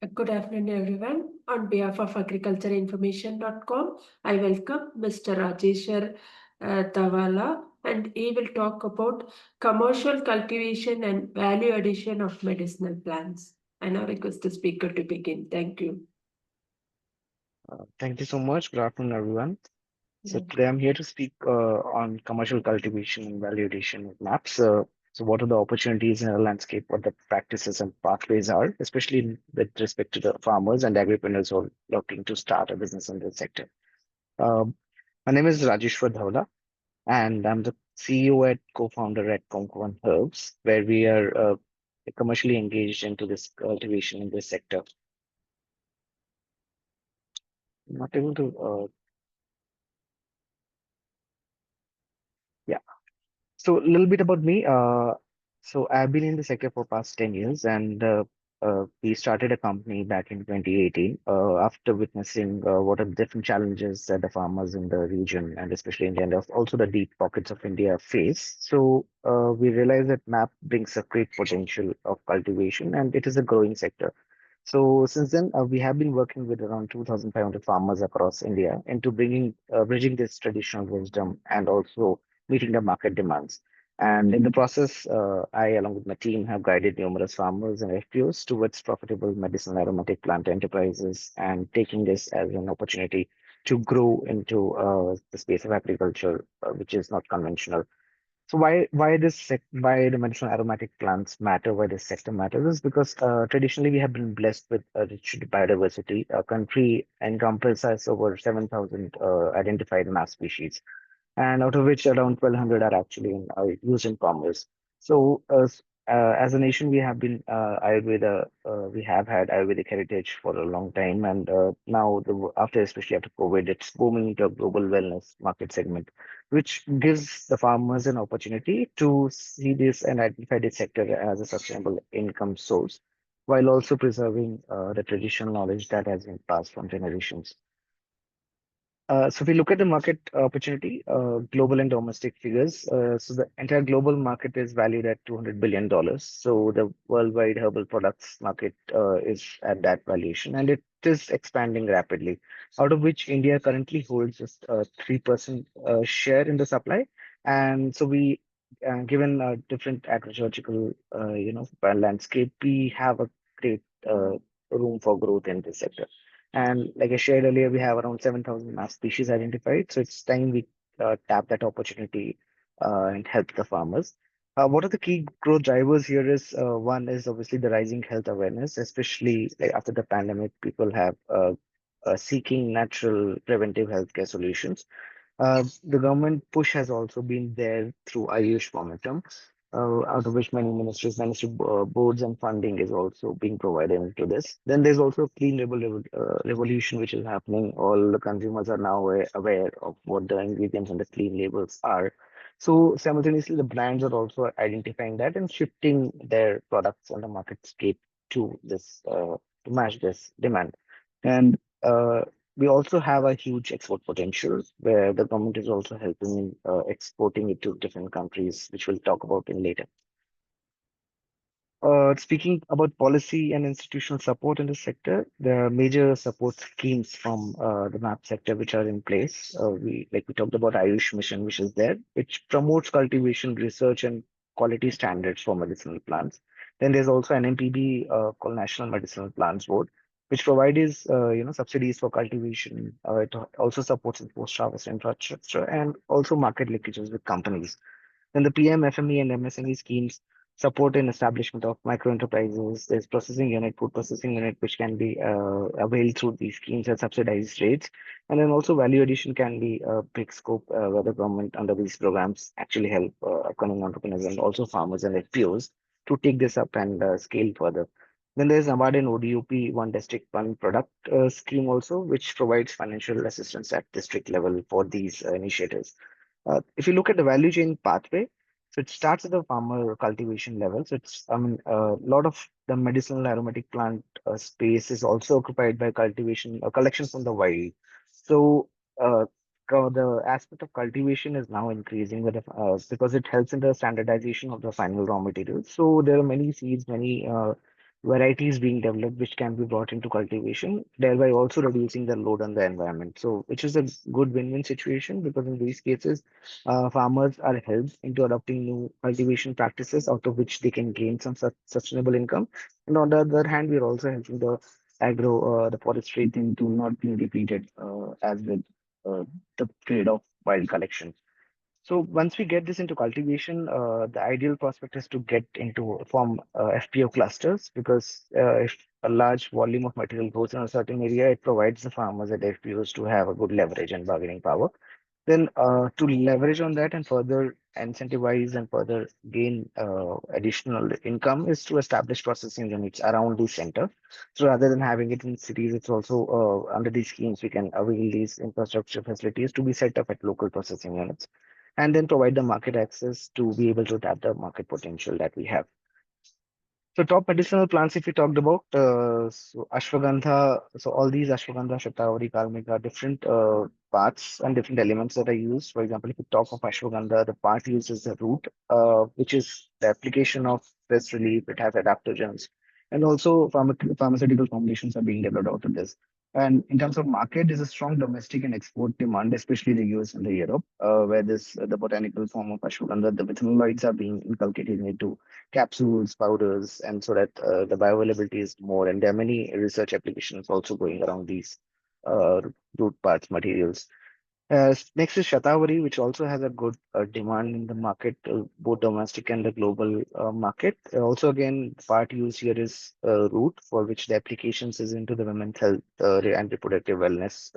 Good afternoon, everyone. On behalf of agricultureinformation.com, I welcome Mr. Rajeshwar Dhavala, and he will talk about commercial cultivation and value addition of medicinal plants. I now request the speaker to begin. Thank you. Thank you so much. Good afternoon, everyone. So Yeah. today I'm here to speak on commercial cultivation and value addition with maps. So what are the opportunities in the landscape, what the practices and pathways are, especially with respect to the farmers and agripreneurs who are looking to start a business in this sector. Um, my name is Rajeshwar Dhavala, and I'm the CEO and co-founder at Konkuwan Herbs, where we are commercially engaged into this cultivation in this sector. I'm not able to, yeah. So a little bit about me. So I've been in the sector for past 10 years, and we started a company back in 2018 after witnessing what are the different challenges that the farmers in the region and especially in India, also the deep pockets of India face. So we realized that MAP brings a great potential of cultivation, and it is a growing sector. So since then, we have been working with around 2,500 farmers across India into bridging this traditional wisdom and also meeting the market demands. And in the process, I, along with my team, have guided numerous farmers and FPOs towards profitable medicinal aromatic plant enterprises and taking this as an opportunity to grow into the space of agriculture, which is not conventional. So why the medicinal aromatic plants matter, why this sector matters is because traditionally we have been blessed with a rich biodiversity. Our country encompasses over 7,000 identified mass species, and out of which around 1,200 are actually used in commerce. So, as a nation, we have had Ayurvedic heritage for a long time, and now, especially after COVID, it's booming into a global wellness market segment, which gives the farmers an opportunity to see this and identify this sector as a sustainable income source, while also preserving the traditional knowledge that has been passed from generations. So if we look at the market opportunity, global and domestic figures, so the entire global market is valued at $200 billion. So the worldwide herbal products market is at that valuation, and it is expanding rapidly. Out of which India currently holds just 3% share in the supply, and so given different agricultural, landscape, we have a great room for growth in this sector. And like I shared earlier, we have around 7,000 mass species identified. So it's time we tap that opportunity and help the farmers. What are the key growth drivers here is one is obviously the rising health awareness, especially like after the pandemic, people have seeking natural preventive healthcare solutions. The government push has also been there through Ayush momentum, out of which many boards and funding is also being provided into this. Then there's also clean label revolution, which is happening. All the consumers are now aware of what the ingredients and the clean labels are. So simultaneously, the brands are also identifying that and shifting their products on the marketscape to to match this demand. And we also have a huge export potential where the government is also helping in exporting it to different countries, which we'll talk about in later. Speaking about policy and institutional support in this sector, there are major support schemes from the MAP sector which are in place. We talked about Ayush Mission, which is there, which promotes cultivation research and quality standards for medicinal plants. Then there's also an NMPB called National Medicinal Plants Board, which provides subsidies for cultivation. It also supports the post-harvest infrastructure and also market linkages with companies. Then the PM, FME, and MSME schemes support in establishment of micro enterprises. There's processing unit, food processing unit, which can be availed through these schemes at subsidized rates. And then also value addition can be a big scope where the government under these programs actually help upcoming entrepreneurs and also farmers and FPOs to take this up and scale further. Then there's NABARD and ODUP, One District, One Product scheme also, which provides financial assistance at district level for these initiatives. If you look at the value chain pathway, so it starts at the farmer cultivation level. So a lot of the medicinal aromatic plant space is also occupied by cultivation collection from the wild. So uh, the aspect of cultivation is now increasing because it helps in the standardization of the final raw materials. So there are many seeds, many varieties being developed which can be brought into cultivation, thereby also reducing the load on the environment. So, which is a good win-win situation because in these cases, farmers are helped into adopting new cultivation practices out of which they can gain some sustainable income. And on the other hand, we are also helping the forestry thing to not be depleted as with the trade of wild collection. So once we get this into cultivation, the ideal prospect is to get into form FPO clusters because if a large volume of material goes in a certain area, it provides the farmers at FPOs to have a good leverage and bargaining power. Then to leverage on that and further incentivize and further gain additional income is to establish processing units around the center. So rather than having it in cities, it's also under these schemes we can avail these infrastructure facilities to be set up at local processing units and then provide the market access to be able to tap the market potential that we have. So top medicinal plants, if we talked about, so ashwagandha, so all these ashwagandha, shatavari, kalmika, different parts and different elements that are used. For example, if you talk of ashwagandha, the part used is the root, which is the application of stress relief. It has adaptogens, and also pharmaceutical formulations are being developed out of this. And in terms of market, there's a strong domestic and export demand, especially the US and the Europe, where this the botanical form of ashwagandha, the methanoids are being inculcated into capsules, powders, and so that the bioavailability is more. And there are many research applications also going around these uh, root parts materials. Next is Shatavari, which also has a good demand in the market, both domestic and the global market. Also, again, part used here is root, for which the applications is into the women's health and reproductive wellness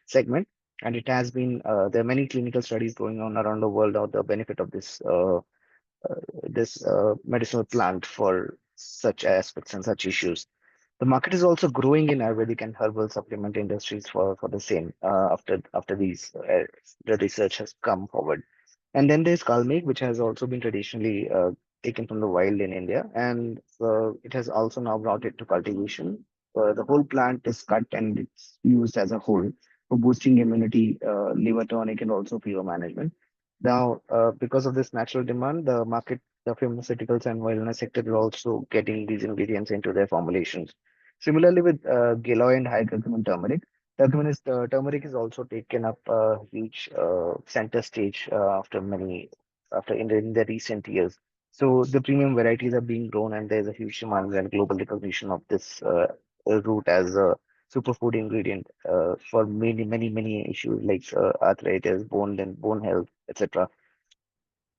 segment. And it has been, there are many clinical studies going on around the world of the benefit of this medicinal plant for such aspects and such issues. The market is also growing in Ayurvedic and herbal supplement industries for the same after these the research has come forward. And then there's Kalmeg, which has also been traditionally taken from the wild in India, and it has also now brought it to cultivation. The whole plant is cut and it's used as a whole for boosting immunity, liver tonic, and also fever management. Now, because of this natural demand, the pharmaceuticals and wellness sector are also getting these ingredients into their formulations. Similarly, with giloy and high curcumin turmeric, turmeric is also taken up a huge center stage after in the recent years. So the premium varieties are being grown, and there's a huge demand and global recognition of this root as a superfood ingredient for many issues like arthritis, bone health, etc.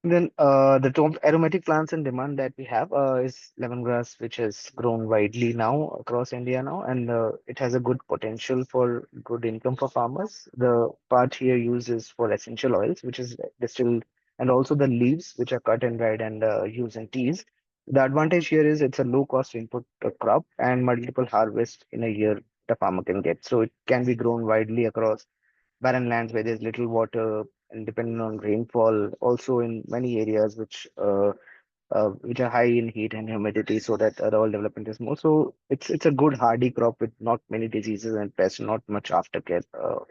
Then the top aromatic plants in demand that we have is lemongrass, which has grown widely now across India now, and it has a good potential for good income for farmers. The part here used is for essential oils, which is distilled, and also the leaves, which are cut and dried and used in teas. The advantage here is it's a low cost input crop and multiple harvests in a year the farmer can get. So it can be grown widely across barren lands where there's little water and depending on rainfall, also in many areas which are high in heat and humidity, so that the oil development is more. So it's a good hardy crop with not many diseases and pests, not much aftercare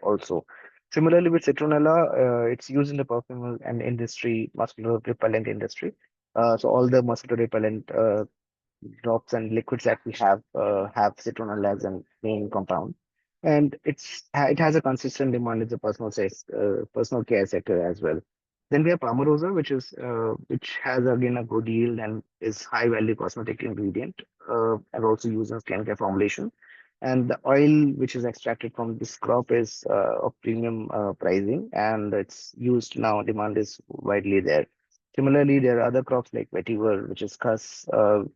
also. Similarly with citronella, it's used in the perfume and industry, mosquito repellent industry. So all the mosquito repellent drops and liquids that we have citronella as a main compound, and it has a consistent demand in the personal care sector as well. Then we have Palmarosa, which has again a good yield and is high value cosmetic ingredient, and also used in skincare formulation. And the oil which is extracted from this crop is of premium pricing, and it's used now. Demand is widely there. Similarly, there are other crops like vetiver, which is khas,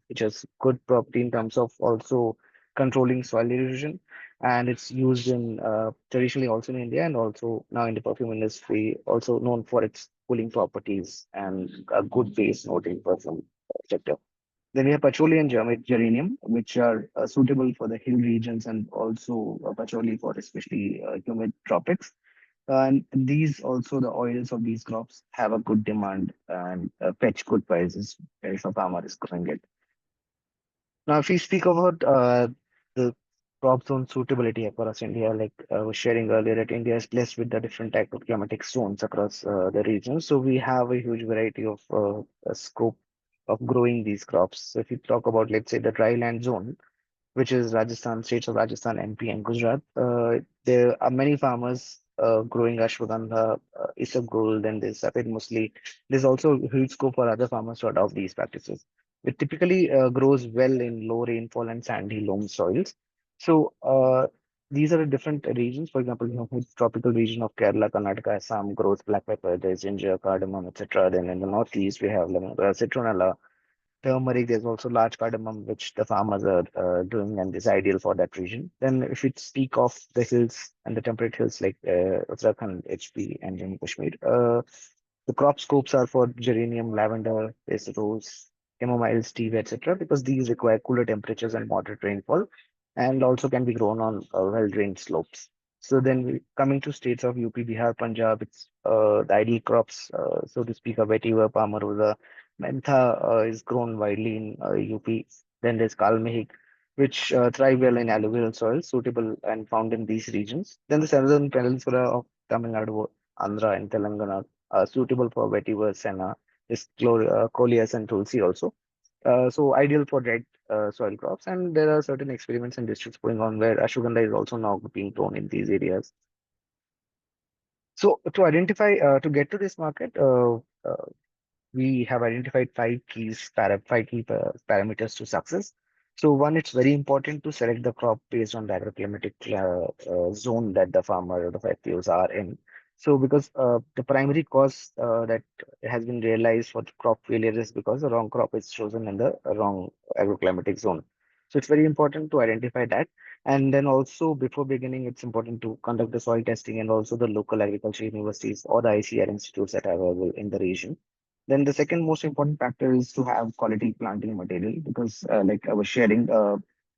which has good property in terms of also controlling soil erosion, and it's used in traditionally also in India and also now in the perfume industry, also known for its cooling properties and a good base note in perfume sector. Then we have patchouli and geranium, which are suitable for the hill regions and also patchouli for especially humid tropics. And these also, the oils of these crops have a good demand and fetch good prices if a farmer is growing it. Now, if we speak about the crop zone suitability across India, like I was sharing earlier, that India is blessed with the different type of climatic zones across the region. So we have a huge variety of scope of growing these crops. So if you talk about, let's say, the dry land zone, which is Rajasthan, states of Rajasthan, MP, and Gujarat. There are many farmers growing ashwagandha, isabgol, then there's sapid musli. There's also huge scope for other farmers to adopt these practices. It typically grows well in low rainfall and sandy loam soils. So these are the different regions. For example, the tropical region of Kerala, Karnataka, Assam grows black pepper, there's ginger, cardamom, etc. Then in the northeast, we have citronella, turmeric. There's also large cardamom, which the farmers are doing and is ideal for that region. Then, if we speak of the hills and the temperate hills like Uttarakhand, HP, and Jammu Kashmir, the crop scopes are for geranium, lavender, there's rose, chamomile, stevia, etc. Because these require cooler temperatures and moderate rainfall, and also can be grown on well-drained slopes. So then, coming to states of UP, Bihar, Punjab, it's the ideal crops, so to speak, are vetiver, palmarosa. Mentha is grown widely in UP. Then there's Kalmihik, which thrive well in alluvial soils, suitable and found in these regions. Then the southern peninsula of Tamil Nadu, Andhra, and Telangana are suitable for vetiver, senna, is coleus and tulsi also. So ideal for red soil crops. And there are certain experiments and districts going on where ashwagandha is also now being grown in these areas. So to identify, to get to this market, we have identified five key parameters to success. So one, it's very important to select the crop based on the agroclimatic zone that the farmer or the FPOs are in. So because the primary cause that has been realized for the crop failure is because the wrong crop is chosen in the wrong agroclimatic zone. So it's very important to identify that. And then also before beginning, it's important to conduct the soil testing and also the local agriculture universities or the ICR institutes that are available in the region. Then the second most important factor is to have quality planting material because, like I was sharing,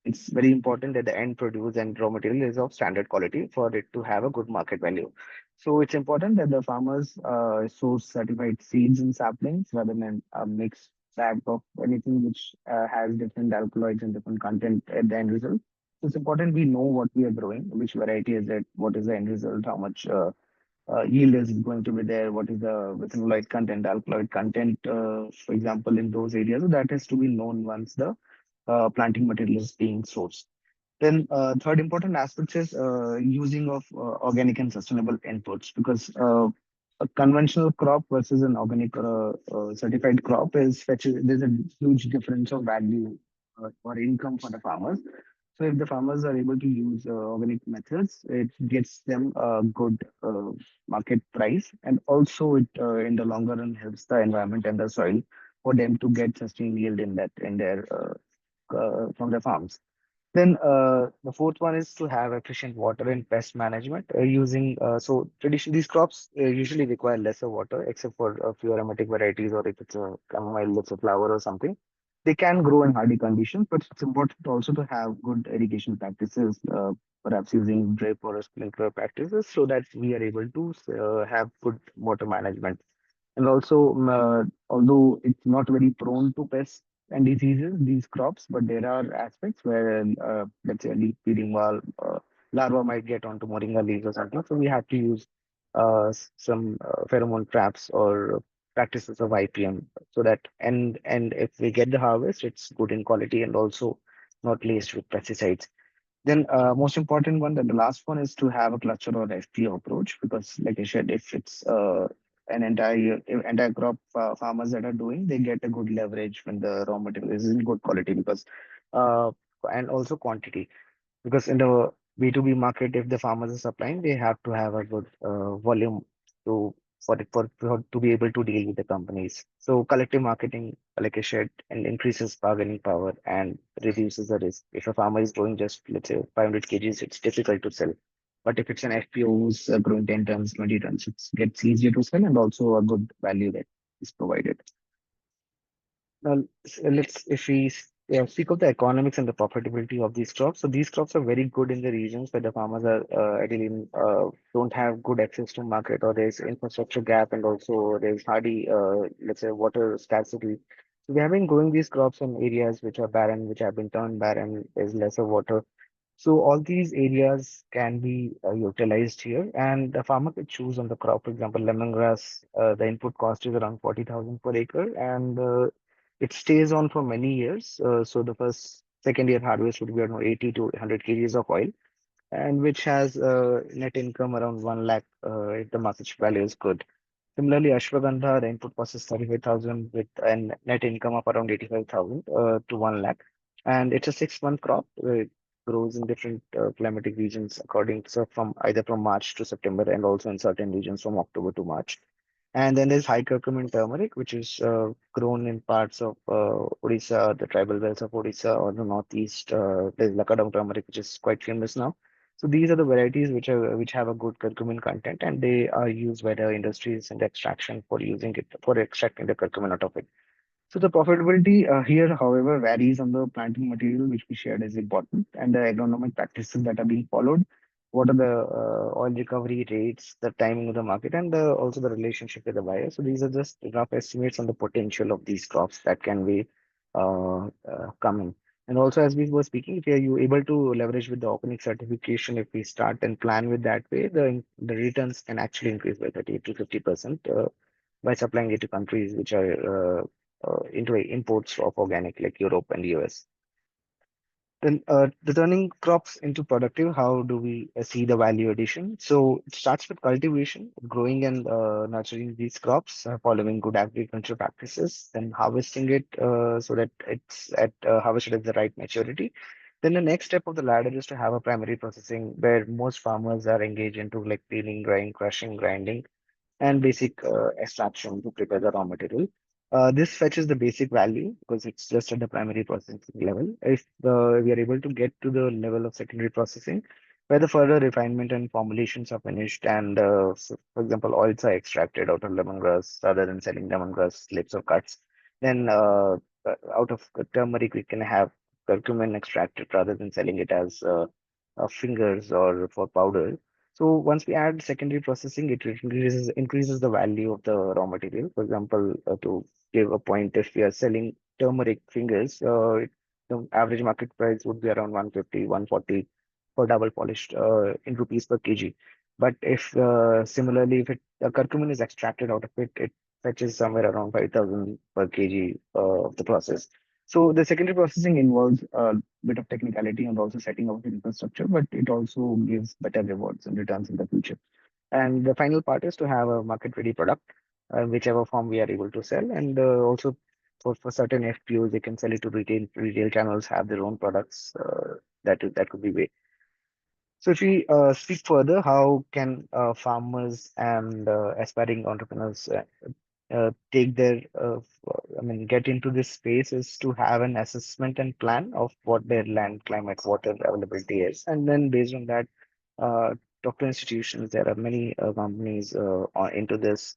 it's very important that the end produce and raw material is of standard quality for it to have a good market value. So it's important that the farmers source certified seeds and saplings rather than a mixed bag of anything which has different alkaloids and different content at the end result. So it's important we know what we are growing, which variety is it, what is the end result, how much yield is going to be there, what is the methanolite content, alkaloid content, for example, in those areas. So that has to be known once the planting material is being sourced. Then third important aspect is using of organic and sustainable inputs because a conventional crop versus an organic certified crop is there's a huge difference of value or income for the farmers. So if the farmers are able to use organic methods, it gets them a good market price, and also it in the longer run helps the environment and the soil for them to get sustained yield in their from the farms. Then the fourth one is to have efficient water and pest management using so traditionally these crops usually require lesser water except for a few aromatic varieties or if it's a chamomile, it's a flower or something. They can grow in hardy conditions, but it's important also to have good irrigation practices, perhaps using drip or sprinkler practices so that we are able to have good water management. And also, although it's not very prone to pests and diseases, these crops, but there are aspects where, let's say, a leaf feeding larva might get onto moringa leaves or something. So we have to use some pheromone traps or practices of IPM so that and if we get the harvest, it's good in quality and also not laced with pesticides. Then, most important one, that the last one is to have a cluster or FPO approach because, like I said, if it's an entire crop farmers that are doing, they get a good leverage when the raw material is in good quality because, uh, and also quantity because in the B2B market, if the farmers are supplying, they have to have a good volume to to be able to deal with the companies. So collective marketing, like I said, and increases bargaining power and reduces the risk. If a farmer is growing just let's say 500 kgs, it's difficult to sell. But if it's an FPO who's growing 10 tons, 20 tons, it gets easier to sell and also a good value that is provided. Now, let's if we speak of the economics and the profitability of these crops. So these crops are very good in the regions where the farmers are ideally don't have good access to market or there's infrastructure gap and also there's hardy let's say water scarcity. So we have been growing these crops in areas which are barren, which have been turned barren. There's lesser water. So all these areas can be utilized here, and the farmer could choose on the crop. For example, lemongrass, the input cost is around 40,000 per acre, and it stays on for many years. So the second year harvest would be around 80 to 100 kgs of oil, and which has net income around 1 lakh if the market value is good. Similarly, ashwagandha, the input cost is 35,000 with a net income of around 85,000 to 1 lakh. And it's a 6-month crop. It grows in different climatic regions according to, so from either from March to September, and also in certain regions from October to March. And then there's high curcumin turmeric, which is grown in parts of Odisha, the tribal belts of Odisha, or the northeast. There's Lakadam turmeric, which is quite famous now. So these are the varieties which have a good curcumin content, and they are used by the industries and extraction for using it for extracting the curcumin out of it. So the profitability here, however, varies on the planting material which we shared is important, and the agronomic practices that are being followed. What are the oil recovery rates, the timing of the market, and also the relationship with the buyer. So these are just rough estimates on the potential of these crops that can be coming. And also, as we were speaking, if you able to leverage with the organic certification, if we start and plan with that way, the returns can actually increase by 30 to 50% by supplying it to countries which are into imports of organic like Europe and US. Then the turning crops into productive, how do we see the value addition? So it starts with cultivation, growing and nurturing these crops, following good agricultural practices, then harvesting it so that it's harvested at the right maturity. Then the next step of the ladder is to have a primary processing where most farmers are engaged into like peeling, drying, crushing, grinding and basic extraction to prepare the raw material. This fetches the basic value because it's just at the primary processing level. If we are able to get to the level of secondary processing, where the further refinement and formulations are finished, and so for example, oils are extracted out of lemongrass rather than selling lemongrass slips or cuts, then out of turmeric we can have curcumin extracted rather than selling it as fingers or for powder. So once we add secondary processing, it increases the value of the raw material. For example, to give a point, if we are selling turmeric fingers, the average market price would be around 150, 140 for double polished in rupees per kg. But if similarly, if curcumin is extracted out of it, it fetches somewhere around 5,000 per kg of the process. So the secondary processing involves bit of technicality and also setting up the infrastructure, but it also gives better rewards and returns in the future. And the final part is to have a market-ready product, whichever form we are able to sell, and also for certain FPOs, they can sell it to retail channels, have their own products. That could be way. So if we speak further, how can farmers and aspiring entrepreneurs take their, I mean, get into this space is to have an assessment and plan of what their land, climate, water availability is. And then based on that, talk to institutions. There are many companies into this,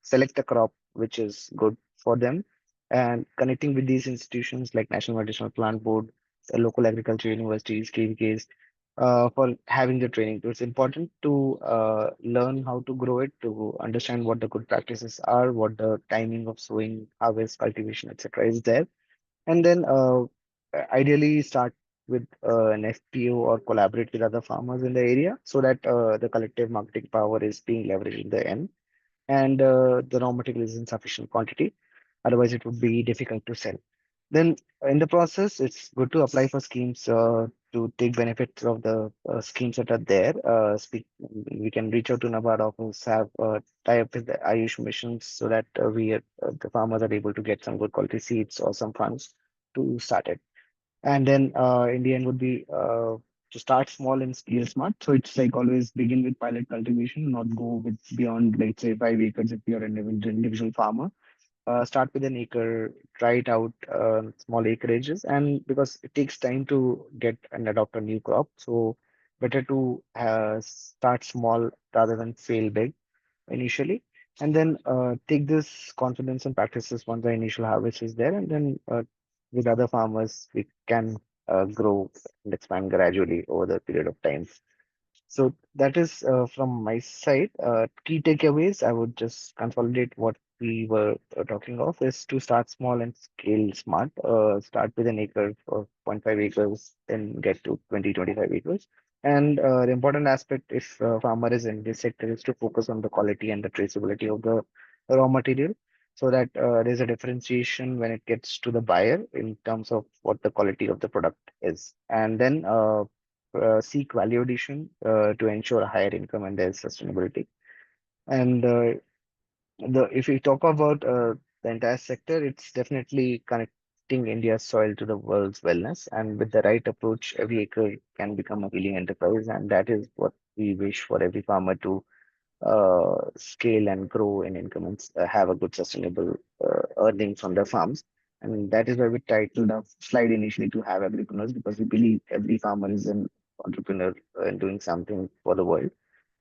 select a crop which is good for them and connecting with these institutions like National Medicinal Plant Board, local agriculture universities, KVKs, for having the training. So it's important to learn how to grow it, to understand what the good practices are, what the timing of sowing, harvest, cultivation, etc. is there, and then ideally start with an FPO or collaborate with other farmers in the area so that the collective marketing power is being leveraged in the end, and the raw material is in sufficient quantity. Otherwise, it would be difficult to sell. Then in the process, it's good to apply for schemes to take benefits of the schemes that are there. We can reach out to NABARD office, have tie up with the Ayush missions so that the farmers are able to get some good quality seeds or some funds to start it. And then in the end would be to start small and scale smart. So it's like always begin with pilot cultivation, not go with beyond, let's say, 5 acres if you're an individual farmer. Start with an acre, try it out, small acreages, and because it takes time to get and adopt a new crop, so better to start small rather than fail big initially, and then take this confidence and practices once the initial harvest is there, and then with other farmers we can grow and expand gradually over the period of time. So that is from my side. Key takeaways, I would just consolidate what we were talking of is to start small and scale smart. Start with an acre or zero point 0.5 acres, then get to 20, 25 acres. And the important aspect if farmer is in this sector is to focus on the quality and the traceability of the raw material. so that there's a differentiation when it gets to the buyer in terms of what the quality of the product is. And then seek value addition to ensure a higher income and their sustainability. And the if we talk about the entire sector, it's definitely connecting India's soil to the world's wellness. And with the right approach, every acre can become a healing enterprise. And that is what we wish for every farmer to scale and grow in income and have a good sustainable earning from their farms. And that is why we titled our slide initially to have agripreneurs, because we believe every farmer is an entrepreneur and doing something for the world.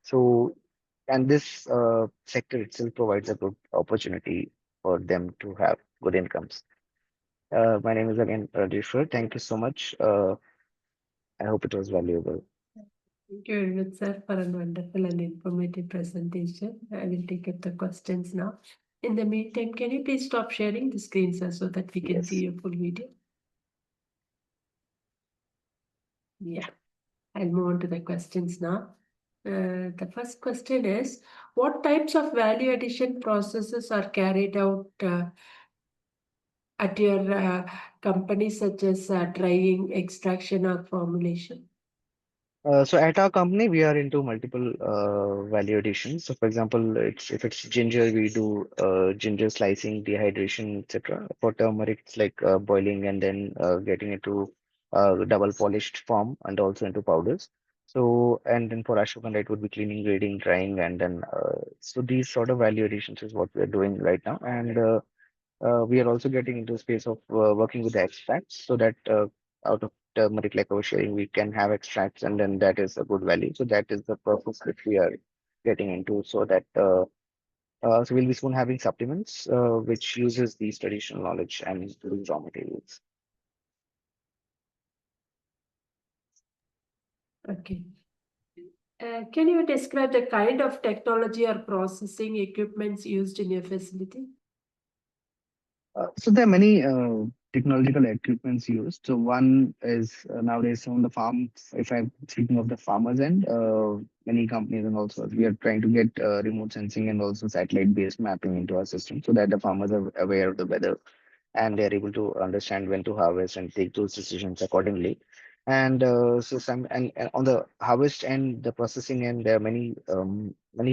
So, and this sector itself provides a good opportunity for them to have good incomes. My name is again Rajeshwar. Thank you so much. I hope it was valuable. Thank you very much, sir, for a wonderful and informative presentation. I will take up the questions now. In the meantime, can you please stop sharing the screen, sir, so that we can see Yes. your full video? Yeah, I'll move on to the questions now. The first question is, what types of value addition processes are carried out at your company, such as drying, extraction, or formulation? So at our company, we are into multiple value additions. So for example, if it's ginger, we do ginger slicing, dehydration, etc. For turmeric, it's like boiling and then getting into double polished form and also into powders. So and then for ashwagandha, it would be cleaning, grading, drying, and then so these sort of value additions is what we're doing right now. And we are also getting into space of working with the extracts so that out of turmeric, like I was sharing, we can have extracts and then that is a good value. So that is the purpose which we are getting into so that so we'll be soon having supplements which uses these traditional knowledge and including raw materials. Okay. Can you describe the kind of technology or processing equipments used in your facility? So there are many technological equipments used. So one is nowadays on the farm. If I'm speaking of the farmers end, many companies and also we are trying to get remote sensing and also satellite-based mapping into our system so that the farmers are aware of the weather and they're able to understand when to harvest and take those decisions accordingly. And so some and on the harvest end, the processing end, there are many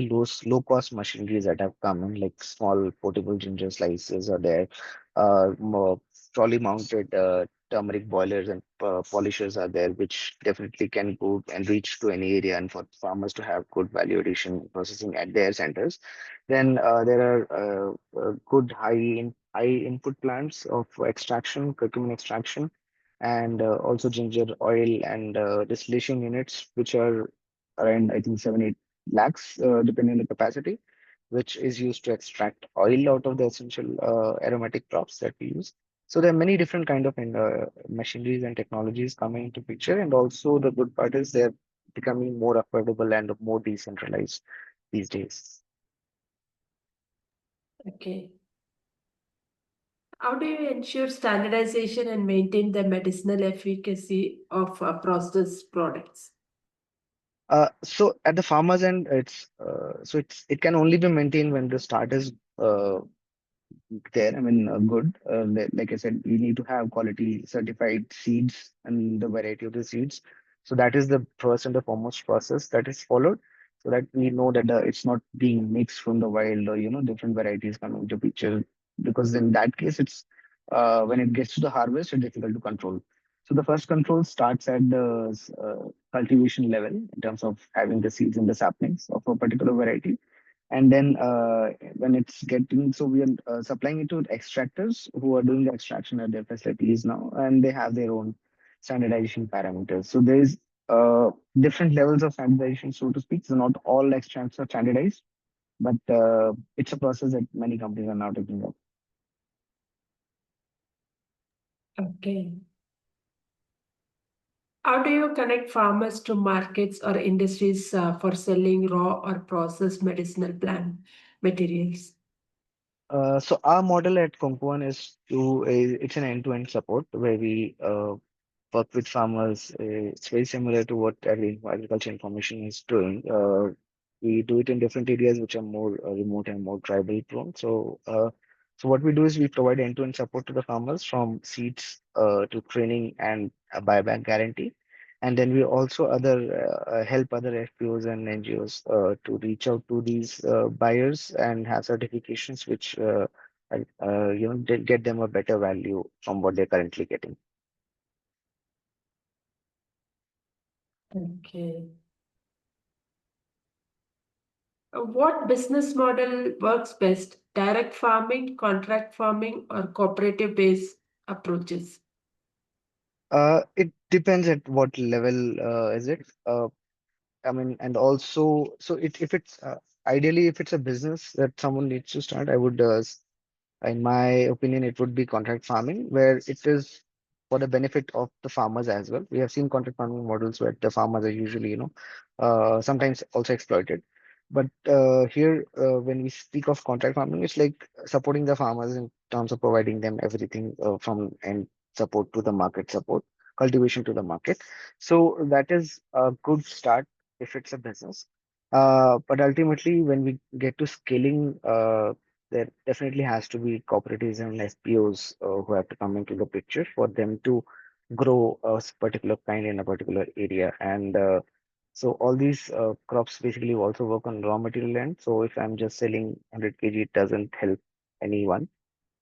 low cost machineries that have come in, like small portable ginger slices are there, more trolley mounted turmeric boilers and polishers are there, which definitely can go and reach to any area and for farmers to have good value addition processing at their centers. Then there are good high input plants of extraction, curcumin extraction, and also ginger oil and distillation units, which are around I think 7-8 lakhs, depending on the capacity, which is used to extract oil out of the essential aromatic crops that we use. So there are many different kind of machineries and technologies coming into picture, and also the good part is they're becoming more affordable and more decentralized these days. Okay. How do you ensure standardization and maintain the medicinal efficacy of processed products? So at the farmers end, it can only be maintained when the start is uh, there. I mean, good. Like I said, we need to have quality certified seeds and the variety of the seeds. So that is the first and the foremost process that is followed, so that we know that it's not being mixed from the wild or different varieties coming into picture. Because in that case, it's when it gets to the harvest, it's difficult to control. So the first control starts at the cultivation level in terms of having the seeds and the saplings of a particular variety, and then when it's getting, so we are supplying it to extractors who are doing the extraction at their facilities now, and they have their own standardization parameters. So there's different levels of standardization, so to speak. So not all extracts are standardized, but it's a process that many companies are now taking up. Okay. How do you connect farmers to markets or industries for selling raw or processed medicinal plant materials? So our model at Konkuwan is it's an end-to-end support where we work with farmers. It's very similar to what agriculture information is doing. We do it in different areas which are more remote and more tribal prone. So So what we do is we provide end-to-end support to the farmers from seeds to training and a buyback guarantee. And then we also other help other FPOs and NGOs to reach out to these buyers and have certifications which get them a better value from what they're currently getting. Okay. What business model works best? Direct farming, contract farming, or cooperative based approaches? It depends at what level is it. I mean, and also, so if it's ideally if it's a business that someone needs to start, I would in my opinion, it would be contract farming, where it is for the benefit of the farmers as well. We have seen contract farming models where the farmers are usually, sometimes also exploited. But here, when we speak of contract farming, it's like supporting the farmers in terms of providing them everything from and support to the market support, cultivation to the market. So that is a good start if it's a business. But ultimately, when we get to scaling, there definitely has to be cooperatives and FPOs who have to come into the picture for them to grow a particular kind in a particular area. And so all these crops basically also work on raw material end. So if I'm just selling 100 kg, it doesn't help anyone.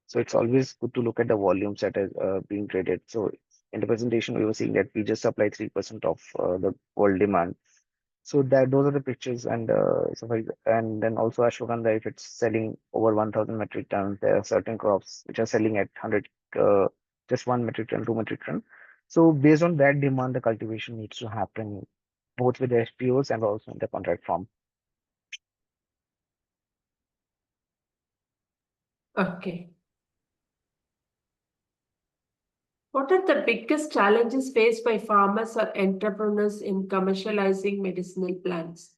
So it's always good to look at the volumes that are being traded. So in the presentation, we were seeing that we just supply 3% of the world demand. So that those are the pictures, and and then also ashwagandha, if it's selling over 1,000 metric tons, there are certain crops which are selling at 100, just 1 metric ton, 2 metric ton. So based on that demand, the cultivation needs to happen both with the FPOs and also in the contract farm. Okay. What are the biggest challenges faced by farmers or entrepreneurs in commercializing medicinal plants?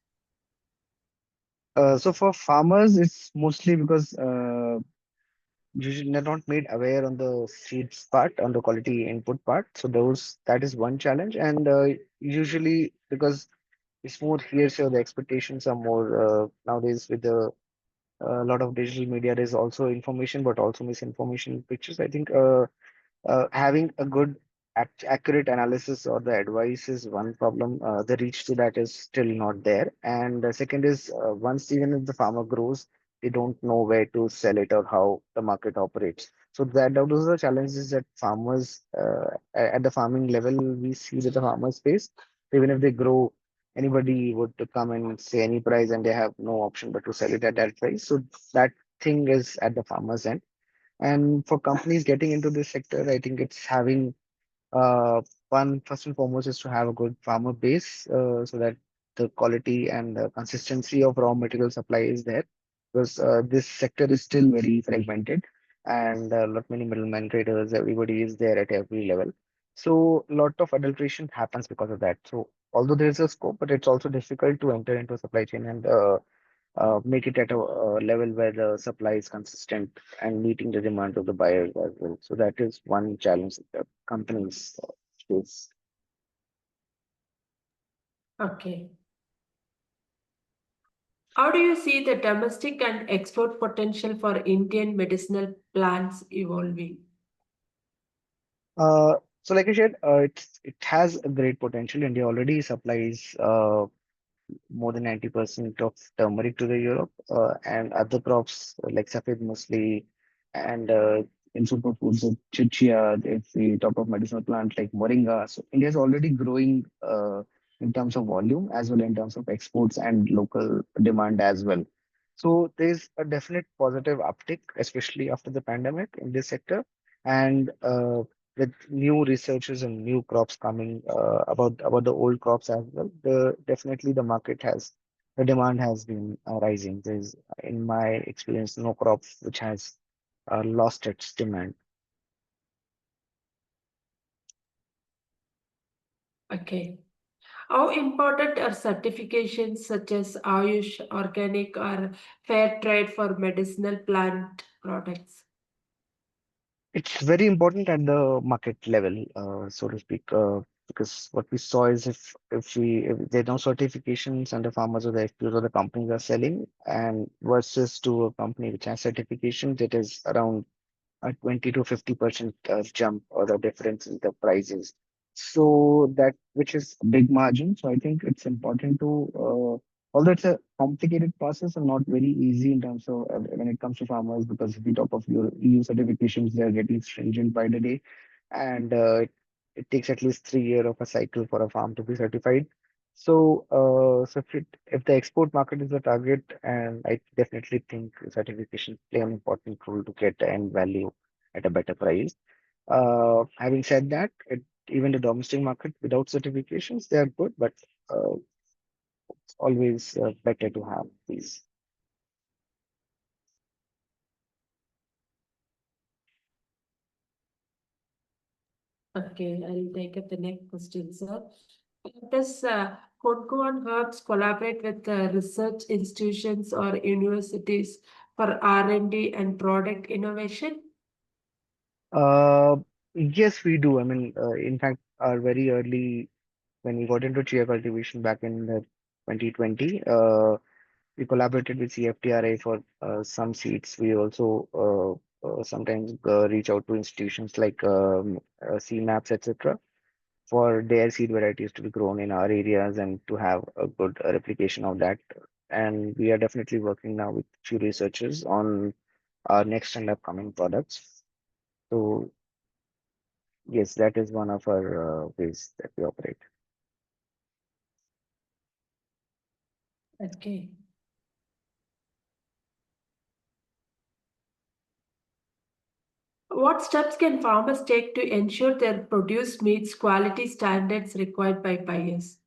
So for farmers, it's mostly because usually they're not made aware on the seeds part, on the quality input part. So those that is one challenge, and usually because it's more hearsay, the expectations are more nowadays with the a lot of digital media. There's also information, but also misinformation pictures. I think having a good accurate analysis or the advice is one problem. The reach to that is still not there. And the second is once even if the farmer grows, they don't know where to sell it or how the market operates. So those are the challenges that farmers at the farming level we see that the farmers face. Even if they grow, anybody would to come and say any price and they have no option but to sell it at that price. So that thing is at the farmer's end. And for companies getting into this sector, I think it's having uh, one first and foremost is to have a good farmer base so that the quality and the consistency of raw material supply is there because this sector is still very fragmented and lot many middlemen traders, everybody is there at every level. So a lot of adulteration happens because of that. So although there is a scope, but it's also difficult to enter into a supply chain and make it at a level where the supply is consistent and meeting the demand of the buyers as well. So that is one challenge that companies face. Okay. How do you see the domestic and export potential for Indian medicinal plants evolving? Uh, so like I said, it has a great potential. India already supplies more than 90% of turmeric to the Europe and other crops like Safed Musli and in superfoods, chichia, if we talk of medicinal plant like moringa. So India is already growing in terms of volume as well in terms of exports and local demand as well. So there's a definite positive uptick, especially after the pandemic in this sector. And with new researches and new crops coming about the old crops as well, the market has the demand has been rising. There's, in my experience, no crop which has lost its demand. Okay. How important are certifications such as Ayush, organic, or fair trade for medicinal plant products? It's very important at the market level, so to speak. because what we saw is if there are no certifications and the farmers or the FPOs or the companies are selling, and versus to a company which has certifications, it is around a 20 to 50% jump or the difference in the prices. So that which is a big margin. So I think it's important to, although it's a complicated process and not very easy in terms of when it comes to farmers, because if we talk of your EU certifications, they are getting stringent by the day, and it takes at least 3 years of a cycle for a farm to be certified. So, if the export market is the target, and I definitely think certification play an important role to get the end value at a better price. Having said that, even the domestic market without certifications, they are good, but it's always better to have these. Okay, I'll take up the next question, sir. Does Konkuwan Herbs collaborate with research institutions or universities for R&D and product innovation? Uh, yes, we do. I mean, in fact, our very early when we got into chia cultivation back in 2020, we collaborated with CFTRI for some seeds. We also sometimes reach out to institutions like CMAPS, etc., for their seed varieties to be grown in our areas and to have a good replication of that. And we are definitely working now with few researchers on our next and upcoming products. So yes, that is one of our ways that we operate. Okay. What steps can farmers take to ensure their produce meets quality standards required by buyers?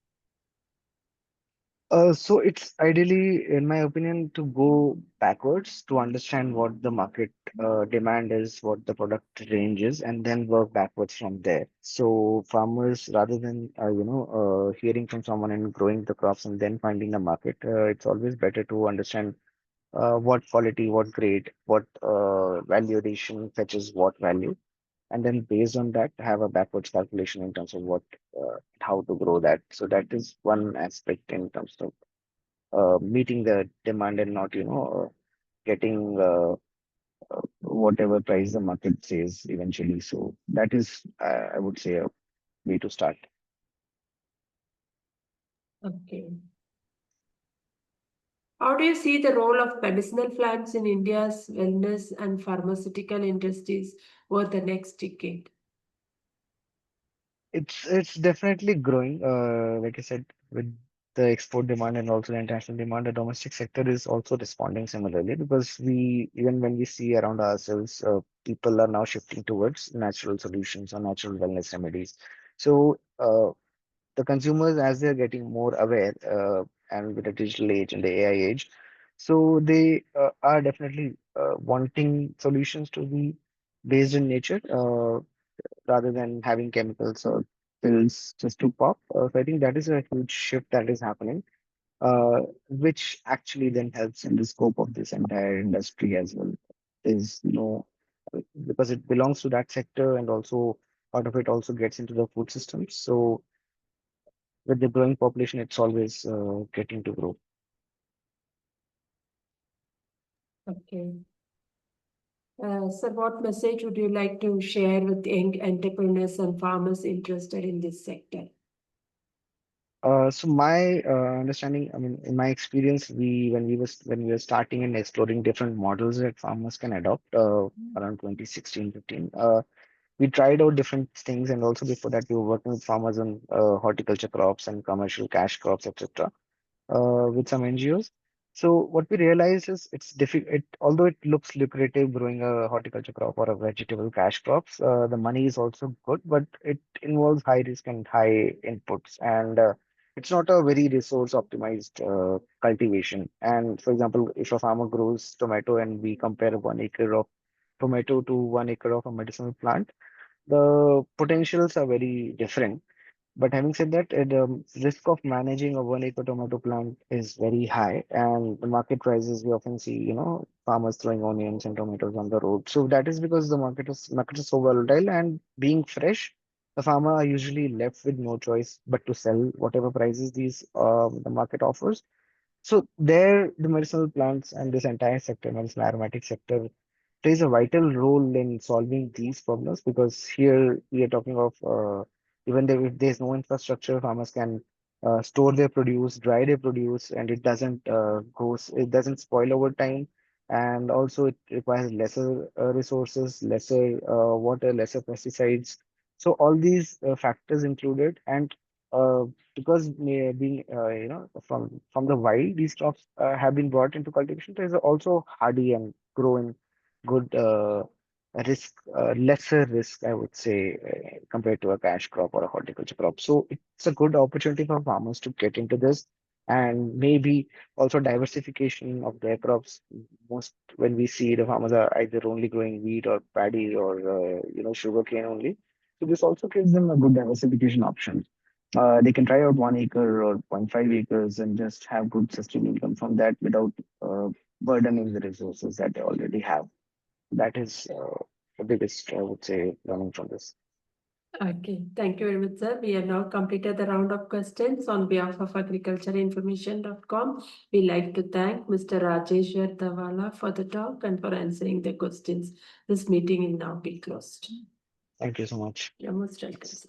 So it's ideally, in my opinion, to go backwards to understand what the market demand is, what the product range is, and then work backwards from there. So farmers, rather than hearing from someone and growing the crops and then finding the market, it's always better to understand what quality, what grade, what value addition fetches what value, and then based on that, have a backwards calculation in terms of what how to grow that. So that is one aspect in terms of meeting the demand and not, getting whatever price the market says eventually. So that is, I would say, a way to start. Okay. How do you see the role of medicinal plants in India's wellness and pharmaceutical industries over the next decade? It's definitely growing. Like I said, with the export demand and also the international demand, the domestic sector is also responding similarly because we even when we see around ourselves, people are now shifting towards natural solutions or natural wellness remedies. So the consumers, as they're getting more aware, and with the digital age and the AI age, so they are definitely wanting solutions to be based in nature, rather than having chemicals or pills just to pop. So I think that is a huge shift that is happening, which actually then helps in the scope of this entire industry as well. Is because it belongs to that sector, and also part of it also gets into the food system. So with the growing population, it's always getting to grow. Okay. Sir, what message would you like to share with young entrepreneurs and farmers interested in this sector? So my understanding, I mean, in my experience, when we were starting and exploring different models that farmers can adopt, around 2016, 15, we tried out different things, and also before that, we were working with farmers on horticulture crops and commercial cash crops, etc., with some NGOs. So what we realized is it's difficult. Although it looks lucrative growing a horticulture crop or a vegetable cash crops, the money is also good, but it involves high risk and high inputs, and it's not a very resource optimized cultivation. And for example, if a farmer grows tomato and we compare 1 acre of tomato to 1 acre of a medicinal plant, the potentials are very different. But having said that, the risk of managing a 1 acre tomato plant is very high, and the market prices we often see, farmers throwing onions and tomatoes on the road. So that is because the market is so volatile, and being fresh, the farmer are usually left with no choice but to sell whatever prices the market offers. So there, the medicinal plants and this entire sector, medicinal aromatic sector, plays a vital role in solving these problems, because here we are talking of even though if there's no infrastructure, farmers can store their produce, dry their produce, and it doesn't spoil over time, and also it requires lesser resources, lesser water, lesser pesticides. So all these factors included, and uh, because being from the wild, these crops have been brought into cultivation. There's also hardy and grow in good lesser risk, I would say, compared to a cash crop or a horticulture crop. So it's a good opportunity for farmers to get into this, and maybe also diversification of their crops. Most when we see the farmers are either only growing wheat or paddy or sugarcane only. So this also gives them a good diversification option. They can try out 1 acre or zero point 0.5 acres and just have good sustainable income from that without burdening the resources that they already have. That is the biggest, I would say, learning from this. Okay, thank you very much, sir. We have now completed the round of questions on behalf of agricultureinformation.com. We like to thank Mr. Rajeshwar Dhavala for the talk and for answering the questions. This meeting will now be closed. Thank you so much. You're most welcome, sir.